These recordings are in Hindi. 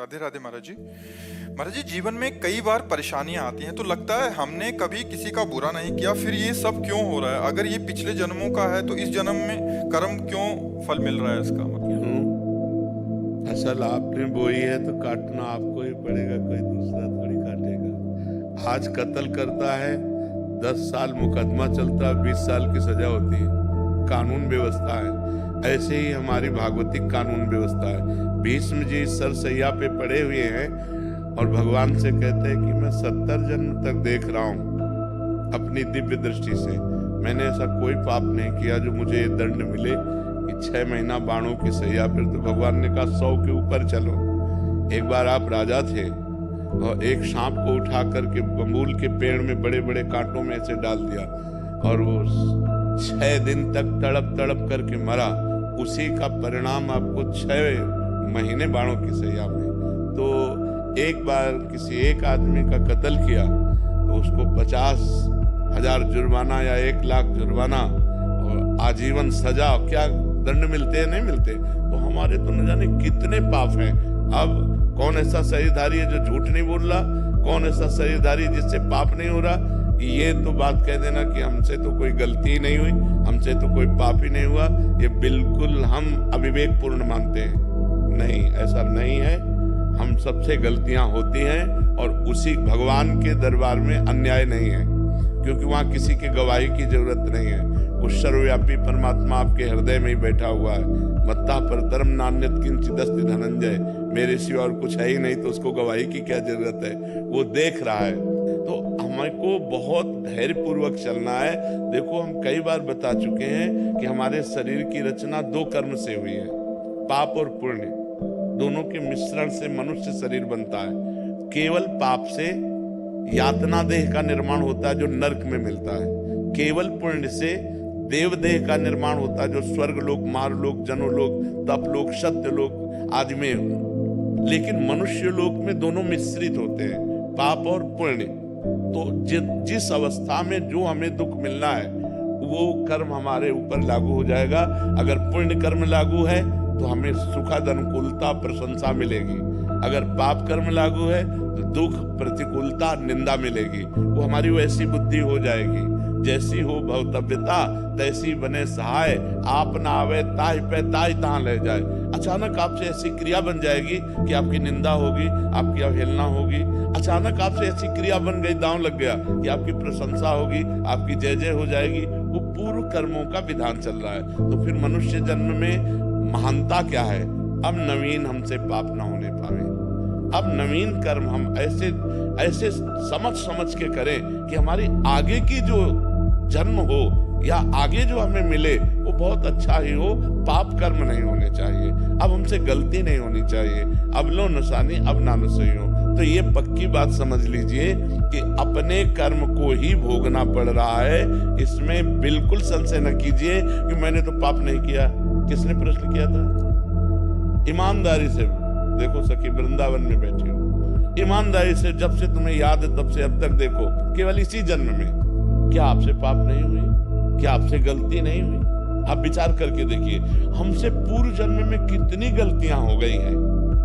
राधे राधे महाराज जी। महाराज जी, जीवन में कई बार परेशानियां आती हैं तो लगता है हमने कभी किसी का बुरा नहीं किया, फिर ये सब क्यों हो रहा है? अगर ये पिछले जन्मों का है तो इस जन्म में कर्म क्यों फल मिल रहा है इसका मतलब? क्यों? फसल आपने बोई है तो काटना आपको ही पड़ेगा, कोई दूसरा थोड़ी काटेगा। आज कत्ल करता है 10 साल मुकदमा चलता है, 20 साल की सजा होती है। कानून व्यवस्था है। ऐसे ही हमारी भागवतिक कानून व्यवस्था है। भीष्म जी सरसैया पे पड़े हुए हैं और भगवान से कहते हैं कि मैं 70 जन्म तक देख रहा हूँ अपनी दिव्य दृष्टि से, मैंने ऐसा कोई पाप नहीं किया जो मुझे ये दंड मिले कि 6 महीना बाणों की सैया पर। तो भगवान ने कहा 100 के ऊपर चलो। एक बार आप राजा थे और एक सांप को उठा करके बबूल के पेड़ में बड़े बड़े कांटों में ऐसे डाल दिया और वो 6 दिन तक तड़प तड़प करके मरा। उसी का परिणाम आपको 6 महीने बाणों की सैया में। तो एक बार किसी एक आदमी का कत्ल किया तो उसको 50,000 जुर्माना या 1 लाख जुर्माना और आजीवन सजा, क्या दंड मिलते हैं? नहीं मिलते। तो हमारे तो न जाने कितने पाप हैं। अब कौन ऐसा शरीरधारी है जो झूठ नहीं बोल रहा? कौन ऐसा शरीरधारी जिससे पाप नहीं हो रहा? ये तो बात कह देना कि हमसे तो कोई गलती ही नहीं हुई, हमसे तो कोई पाप ही नहीं हुआ, ये बिल्कुल हम अविवेकपूर्ण मानते हैं। नहीं, ऐसा नहीं है। हम सबसे गलतियां होती हैं और उसी भगवान के दरबार में अन्याय नहीं है, क्योंकि वहां किसी की गवाही की जरूरत नहीं है। वो सर्वव्यापी परमात्मा आपके हृदय में ही बैठा हुआ है। मत्ता परतरम नान्यत किंचिदस्ति धनंजय, मेरे सिवा और कुछ है ही नहीं, तो उसको गवाही की क्या जरूरत है? वो देख रहा है। तो हमको बहुत धैर्य पूर्वक चलना है। देखो, हम कई बार बता चुके हैं कि हमारे शरीर की रचना 2 कर्म से हुई है, पाप और पुण्य। दोनों के मिश्रण से मनुष्य शरीर बनता है। केवल पाप से यातना देह का निर्माण होता है जो नरक में मिलता है। केवल पुण्य से देव देह का निर्माण होता है जो स्वर्ग लोक, मार लोक, जनोलोक, तप लोक, सत्य लोक आदि में। लेकिन मनुष्य लोक में दोनों मिश्रित होते हैं, पाप और पुण्य। तो जिस अवस्था में जो हमें दुख मिलना है वो कर्म हमारे ऊपर लागू हो जाएगा। अगर पुण्य कर्म लागू है तो हमें सुखद अनुकूलता प्रशंसा मिलेगी। अगर पाप कर्म लागू है तो दुख प्रतिकूलता निंदा मिलेगी। वो हमारी वैसी बुद्धि हो जाएगी, जैसी हो भवतव्यता तैसी बने सहाय, आप ना आवे ताहि पे ताहि तहां ले जाए। अचानक आपसे ऐसी क्रिया बन जाएगी कि आपकी निंदा होगी, आपकी अवहेलना होगी। अचानक आपसे ऐसी क्रिया बन गई, दांव लग गया कि आपकी प्रशंसा होगी, आपकी जय जय हो जाएगी। वो पूर्व कर्मों का विधान चल रहा है। तो फिर मनुष्य जन्म में महानता क्या है? अब नवीन हमसे पाप ना होने पावे। अब नवीन कर्म हम ऐसे ऐसे समझ समझ के करें कि हमारी आगे की जो जन्म हो या आगे जो हमें मिले वो बहुत अच्छा ही हो। पाप कर्म नहीं होने चाहिए। अब हमसे गलती नहीं होनी चाहिए। अब लो नसानी अब ना नसई हो। तो ये पक्की बात समझ लीजिए कि अपने कर्म को ही भोगना पड़ रहा है। इसमें बिल्कुल संशय न कीजिए कि मैंने तो पाप नहीं किया। किसने प्रश्न किया था? ईमानदारी से देखो सखी, वृंदावन में बैठी हो, ईमानदारी से जब से तुम्हें याद है तब से अब तक देखो, केवल इसी जन्म में क्या आपसे पाप नहीं हुई? क्या आपसे गलती नहीं हुई? आप विचार करके देखिए, हमसे पूर्व जन्म में कितनी गलतियां हो गई हैं।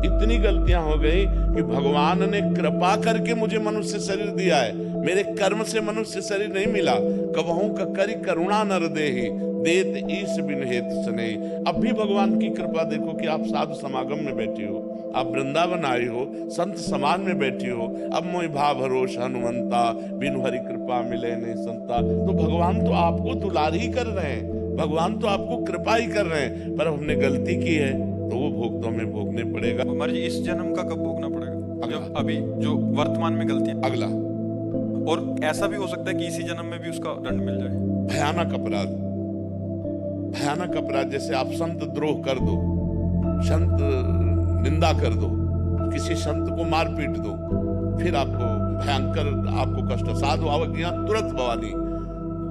इतनी गलतियां हो गई कि भगवान ने कृपा करके मुझे मनुष्य शरीर दिया है। मेरे कर्म से मनुष्य शरीर नहीं मिला। कबहू करी करुणा नर देहि, देत ईश बिन हेत स्नेहि। अब भी भगवान की कृपा देखो कि आप साधु समागम में बैठी हो, आप वृंदावन आई हो, संत समान में बैठी हो। अब मोहि भाव भरोस हनुमंता, बिनु हरि कृपा मिले नहीं संता। तो भगवान तो आपको दुलार ही कर रहे हैं, भगवान तो आपको कृपा ही कर रहे हैं। पर हमने गलती की है तो वो भोग तो हमें भोगने पड़ेगा। महाराज जी, इस जन्म का कब भोगना पड़ेगा? जब अभी जो वर्तमान में गलती है, अगला। और ऐसा भी हो सकता है कि इसी जन्म में भी उसका दंड मिल जाए। भयानक अपराध, भयानक अपराध, जैसे आप संत द्रोह कर दो, संत निंदा कर दो, किसी संत को मार पीट दो, फिर आपको भयंकर, आपको कष्ट। साधु अवज्ञा तुरंत भवानी,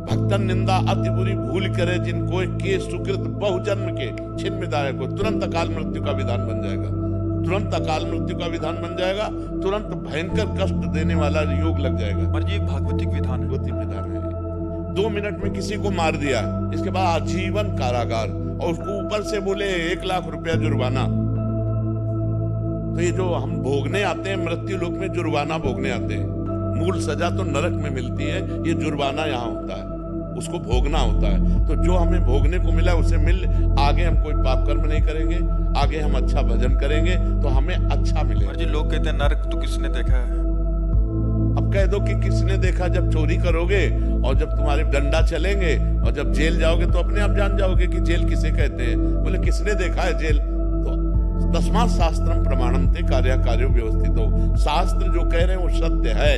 भक्तन निंदा अति बुरी भूल करे, जिनको के सुकृत बहुजन्म के छिन्न दायक को। तुरंत अकाल मृत्यु का विधान बन जाएगा, तुरंत अकाल मृत्यु का विधान बन जाएगा, तुरंत भयंकर कष्ट देने वाला योग लग जाएगा। और ये भागवतिक विधान है, भागवतिक विधान है। 2 मिनट में किसी को मार दिया, इसके बाद आजीवन कारागार, और उसको ऊपर से बोले 1 लाख रुपया जुर्माना। तो ये जो हम भोगने आते हैं मृत्यु लोक में, जुर्माना भोगने आते हैं। मूल सजा तो नरक में मिलती है, ये जुर्माना यहाँ होता है, उसको भोगना होता है। तो जो हमें भोगने को मिला उसे मिल, आगे हम कोई पाप कर्म नहीं करेंगे, आगे हम अच्छा भजन करेंगे तो हमें अच्छा मिलेगा। जी लोग कहते हैं नरक तो किसने देखा है? अब कह दो कि किसने देखा, जब चोरी करोगे और जब तुम्हारे डंडा चलेंगे और जब जेल जाओगे तो अपने आप जान जाओगे कि जेल किसे कहते हैं। बोले किसने देखा है जेल? तो तस्मात् शास्त्रम प्रमाणन्ते कार्याकार्यो व्यवस्थितो। शास्त्र जो कह रहे हैं वो सत्य है,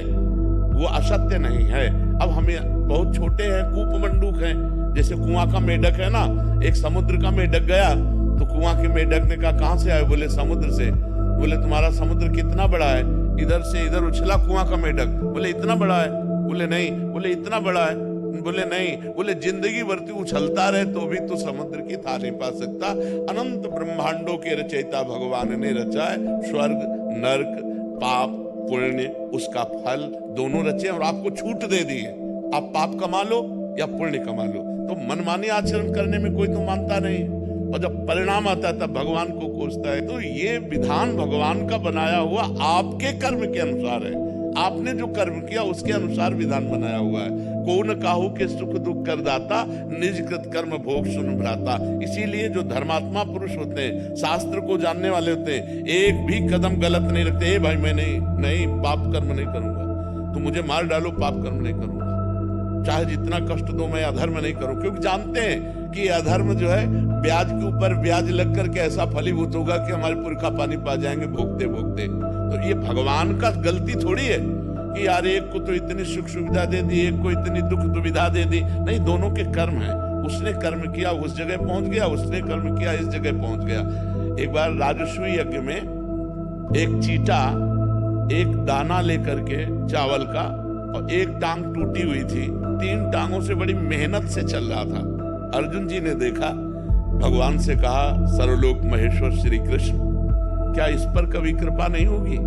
वो असत्य नहीं है। अब हमें बहुत छोटे हैं, कूप मंडूक हैं, जैसे कुआं का मेढक है ना, एक समुद्र का मेढक गया तो कुआं के मेढक ने कहा कहां से आए? बोले समुद्र से। बोले तुम्हारा समुद्र कितना बड़ा है? इधर से इधर उछला कुआं का मेढक। बोले इतना बड़ा है? बोले नहीं। बोले इतना बड़ा है? बोले नहीं। बोले जिंदगी भर तू उछलता रहे तो भी तू समुद्र की था नहीं पा सकता। अनंत ब्रह्मांडों के रचयिता भगवान ने रचा है, स्वर्ग नरक पाप पुण्य उसका फल दोनों रचे और आपको छूट दे दी है। आप पाप कमा लो या पुण्य कमा लो। तो मनमानी आचरण करने में कोई तो मानता नहीं, और जब परिणाम आता है तब भगवान को कोसता है। तो ये विधान भगवान का बनाया हुआ आपके कर्म के अनुसार है। आपने जो कर्म किया उसके अनुसार विधान बनाया हुआ है। कौन काहू के सुख दुख कर दाता, निज कृत कर्म भोग सुन भ्राता। इसीलिए जो धर्मात्मा पुरुष होते हैं, शास्त्र को जानने वाले होते हैं, एक भी कदम गलत नहीं रखते। भाई मैं नहीं पाप कर्म नहीं करूंगा, तो मुझे मार डालो पाप कर्म नहीं करूंगा, चाहे जितना कष्ट दो मैं अधर्म नहीं करूं। क्योंकि जानते हैं कि अधर्म जो है ब्याज के ऊपर ब्याज लग करके ऐसा फलीभूत होगा कि हमारे पुरखा पानी पा जाएंगे भोगते भोगते। तो ये भगवान का गलती थोड़ी है कि यार एक को तो इतनी सुख सुविधा दे दी, एक को इतनी दुख दुविधा दे दी। नहीं, दोनों के कर्म है। उसने कर्म किया उस जगह पहुंच गया, उसने कर्म किया इस जगह पहुंच गया। एक बार राजस्व यज्ञ में एक चीटा एक दाना लेकर के चावल का, और एक टांग टूटी हुई थी, 3 टांगों से बड़ी मेहनत से चल रहा था। अर्जुन जी ने देखा, भगवान से कहा सर्वलोक महेश्वर श्री कृष्ण, क्या इस पर कभी कृपा नहीं होगी?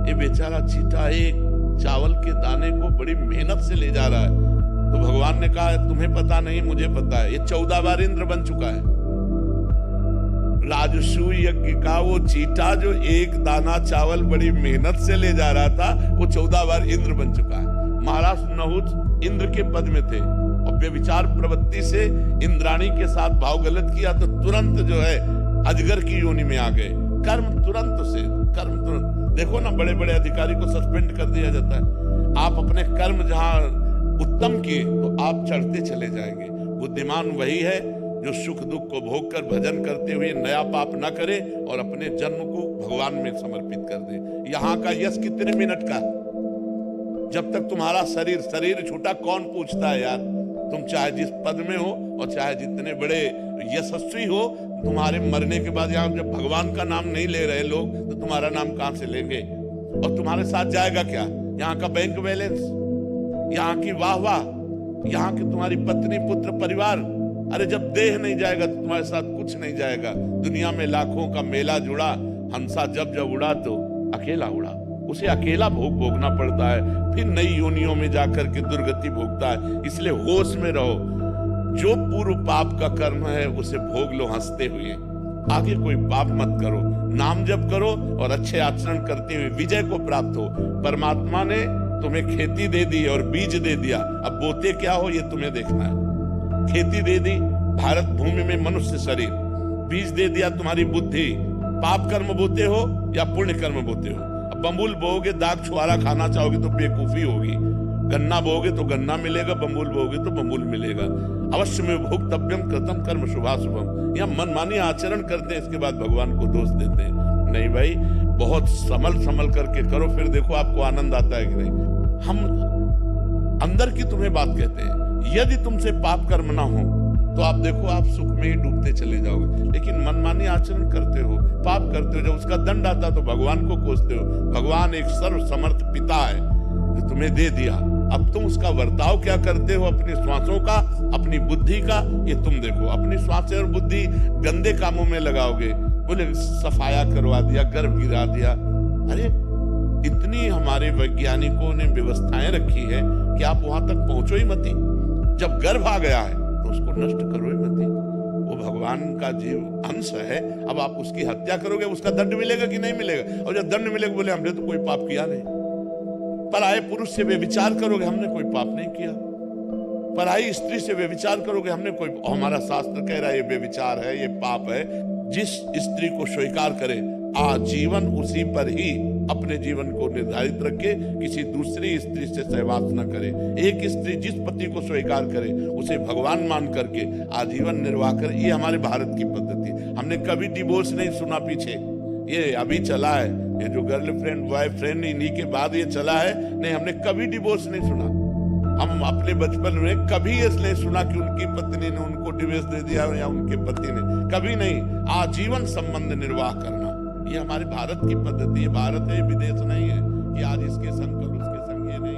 ये बेचारा चीटा एक चावल के दाने को बड़ी मेहनत से ले जा रहा है। तो भगवान ने कहा तुम्हें पता नहीं, मुझे पता है, ये 14 बार इंद्र बन चुका है। राजसूय यज्ञ का वो चीटा जो एक दाना चावल बड़ी मेहनत से ले जा रहा था, वो 14 बार इंद्र बन चुका है। महाराज नहुष इंद्र के पद में थे और व्यभिचार प्रवृत्ति से इंद्राणी के साथ भाव गलत किया तो तुरंत जो है अजगर की योनि में आ गए। कर्म तुरंत देखो ना, बड़े बड़े अधिकारी को सस्पेंड कर दिया जाता है। आप अपने कर्म जहां उत्तम किए तो आप चढ़ते चले जाएंगे। बुद्धिमान वही है जो सुख दुख को भोग कर भजन करते हुए नया पाप न करे और अपने जन्म को भगवान में समर्पित कर दे। यहाँ का यश कितने मिनट का? जब तक तुम्हारा शरीर छूटा कौन पूछता है यार? तुम चाहे जिस पद में हो और चाहे जितने बड़े यशस्वी हो, तुम्हारे मरने के बाद यहाँ जब भगवान का नाम नहीं ले रहे लोग तो तुम्हारा नाम कहां से लेंगे? और तुम्हारे साथ जाएगा क्या? यहाँ का बैंक बैलेंस, यहाँ की वाह, यहाँ की तुम्हारी पत्नी पुत्र परिवार। अरे जब देह नहीं जाएगा तो तुम्हारे साथ कुछ नहीं जाएगा। दुनिया में लाखों का मेला जुड़ा, हंसा जब उड़ा तो अकेला उड़ा। उसे अकेला भोगना पड़ता है, फिर नई योनियों में जाकर के दुर्गति भोगता है। इसलिए होश में रहो, जो पूर्व पाप का कर्म है उसे भोग लो हंसते हुए। आगे कोई पाप मत करो, नाम जप करो और अच्छे आचरण करते हुए विजय को प्राप्त हो। परमात्मा ने तुम्हें खेती दे दी और बीज दे दिया, अब बोते क्या हो ये तुम्हें देखना है। खेती दे दी भारत भूमि में मनुष्य शरीर, बीज दे दिया तुम्हारी बुद्धि। पाप कर्म बोते हो या पुण्य कर्म बोते हो? अब बम्बुल बोओगे, दाग छुआरा खाना चाहोगे तो बेवकूफी होगी। गन्ना बोओगे तो गन्ना मिलेगा, बम्बुल बोओगे तो बम्बुल मिलेगा। अवश्य में भोक्तव्यम कृतम कर्म शुभाशुभम। यहाँ मनमानी आचरण करते हैं, इसके बाद भगवान को दोष देते हैं। नहीं भाई, बहुत संभल करके करो, फिर देखो आपको आनंद आता है कि नहीं। हम अंदर की तुम्हें बात कहते हैं। यदि तुमसे पाप कर्म ना हो तो आप देखो आप सुख में ही डूबते चले जाओगे। लेकिन मनमानी आचरण करते हो, पाप करते हो, जब उसका दंड आता तो भगवान को कोसते हो। भगवान एक सर्व समर्थ पिता है जो तुम्हें दे दिया, अब तुम उसका बर्ताव क्या करते हो अपनी श्वासों का, अपनी बुद्धि का, ये तुम देखो। अपनी श्वासें और बुद्धि गंदे कामों में लगाओगे, बोले सफाया करवा दिया, गर्भ गिरा दिया। अरे इतनी हमारे वैज्ञानिकों ने व्यवस्थाएं रखी है कि आप वहां तक पहुंचो ही मत। जब गर्भ आ गया है तो उसको नष्ट करो ही मत। वो भगवान का जीव अंश है। अब आप उसकी हत्या करोगे, उसका दंड मिलेगा कि नहीं मिलेगा? और जब दंड मिलेगा बोले हमने तो कोई पाप किया नहीं। पराये पुरुष से व्यभिचार करोगे, हमने कोई पाप नहीं किया। पराई स्त्री से व्यभिचार करोगे, हमने कोई, हमारा शास्त्र कह रहा है ये व्यभिचार है, ये पाप है। जिस स्त्री को स्वीकार करे आजीवन उसी पर ही अपने जीवन को निर्धारित रखे, किसी दूसरी स्त्री से सहवास न करे। एक स्त्री जिस पति को स्वीकार करे उसे भगवान मान करके आजीवन निर्वाह करे। ये हमारे भारत की पद्धति। हमने कभी डिवोर्स नहीं सुना पीछे, ये अभी चला है, ये जो गर्लफ्रेंड बॉयफ्रेंड इन्हीं के बाद ये चला है। नहीं, हमने कभी डिवोर्स नहीं सुना। हम अपने बचपन में कभी ये नहीं सुना कि उनकी पत्नी ने उनको डिवोर्स दे दिया या उनके पति ने, कभी नहीं। आजीवन संबंध निर्वाह करना ये हमारे भारत की पद्धति है। भारत है, विदेश नहीं है कि आज इसके संग कल उसके संग, ये नहीं।